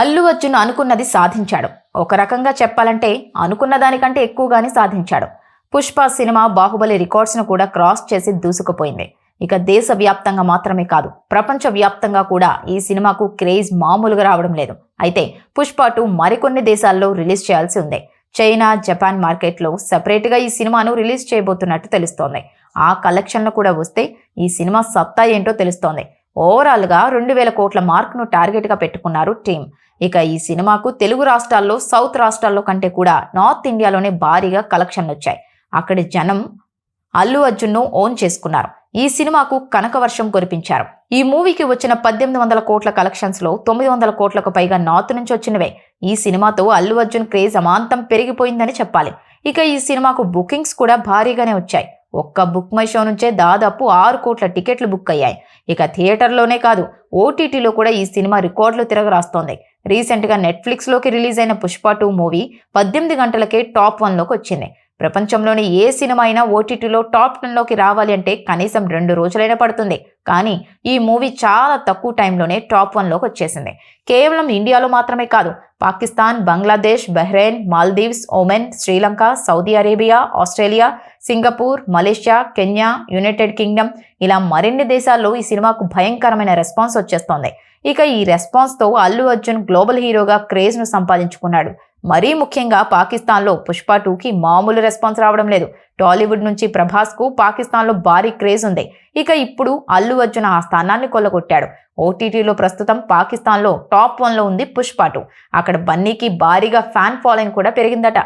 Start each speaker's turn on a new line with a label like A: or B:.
A: అల్లు అర్జున్ అనుకున్నది సాధించాడు. ఒక రకంగా చెప్పాలంటే అనుకున్న దానికంటే ఎక్కువగానే సాధించాడు. పుష్ప సినిమా బాహుబలి రికార్డ్స్ను కూడా క్రాస్ చేసి దూసుకుపోయింది. ఇక దేశవ్యాప్తంగా మాత్రమే కాదు, ప్రపంచ వ్యాప్తంగా కూడా ఈ సినిమాకు క్రేజ్ మామూలుగా రావడం లేదు. అయితే పుష్ప 2 మరికొన్ని దేశాల్లో రిలీజ్ చేయాల్సి ఉంది. చైనా, జపాన్ మార్కెట్లో సెపరేట్గా ఈ సినిమాను రిలీజ్ చేయబోతున్నట్టు తెలుస్తోంది. ఆ కలెక్షన్లు కూడా వస్తే ఈ సినిమా సత్తా ఏంటో తెలుస్తోంది. ఓవరాల్గా 2000 కోట్ల మార్క్ను టార్గెట్గా పెట్టుకున్నారు టీం. ఇక ఈ సినిమాకు తెలుగు రాష్ట్రాల్లో, సౌత్ రాష్ట్రాల్లో కంటే కూడా నార్త్ ఇండియాలోనే భారీగా కలెక్షన్లు వచ్చాయి. అక్కడి జనం అల్లు అర్జున్ను ఓన్ చేసుకున్నారు. ఈ సినిమాకు కనకవర్షం కురిపించారు. ఈ మూవీకి వచ్చిన 1800 కోట్ల కలెక్షన్స్లో 900 కోట్లకు పైగా నార్త్ నుంచి వచ్చినవే. ఈ సినిమాతో అల్లు అర్జున్ క్రేజ్ అమాంతం పెరిగిపోయిందని చెప్పాలి. ఇక ఈ సినిమాకు బుకింగ్స్ కూడా భారీగానే వచ్చాయి. ఒక్క బుక్ మై షో నుంచే దాదాపు 6 కోట్ల టికెట్లు బుక్ అయ్యాయి. ఇక థియేటర్లోనే కాదు, ఓటీటీలో కూడా ఈ సినిమా రికార్డులు తిరగరాస్తోంది. రీసెంట్గా నెట్ఫ్లిక్స్లోకి రిలీజ్ అయిన పుష్ప 2 మూవీ 18 గంటలకే టాప్ 1లోకి వచ్చింది. ప్రపంచంలోని ఏ సినిమా అయినా ఓటీటీలో టాప్ 10లోకి రావాలి అంటే కనీసం 2 రోజులైనా పడుతుంది. కానీ ఈ మూవీ చాలా తక్కువ టైంలోనే టాప్ 1లోకి వచ్చేసింది. కేవలం ఇండియాలో మాత్రమే కాదు, Pakistan, Bangladesh, Bahrain, Maldives, Oman, Sri Lanka, Saudi Arabia, Australia, Singapore, Malaysia, Kenya, United Kingdom ఇలా మరిన్ని దేశాల్లో ఈ సినిమాకు భయంకరమైన రెస్పాన్స్ వచ్చేస్తోంది. ఇక ఈ రెస్పాన్స్తో అల్లు అర్జున్ గ్లోబల్ హీరోగా క్రేజ్ను సంపాదించుకున్నాడు. మరీ ముఖ్యంగా పాకిస్తాన్లో పుష్ప 2కి మామూలు రెస్పాన్స్ రావడం లేదు. టాలీవుడ్ నుంచి ప్రభాస్కు పాకిస్తాన్లో భారీ క్రేజ్ ఉంది. ఇక ఇప్పుడు అల్లు అర్జున్ ఆ స్థానాన్ని కొల్లగొట్టాడు. ఓటీటీలో ప్రస్తుతం పాకిస్తాన్లో టాప్ 1లో ఉంది పుష్ప 2. అక్కడ బన్నీకి భారీగా ఫ్యాన్ ఫాలోయింగ్ కూడా పెరిగిందట.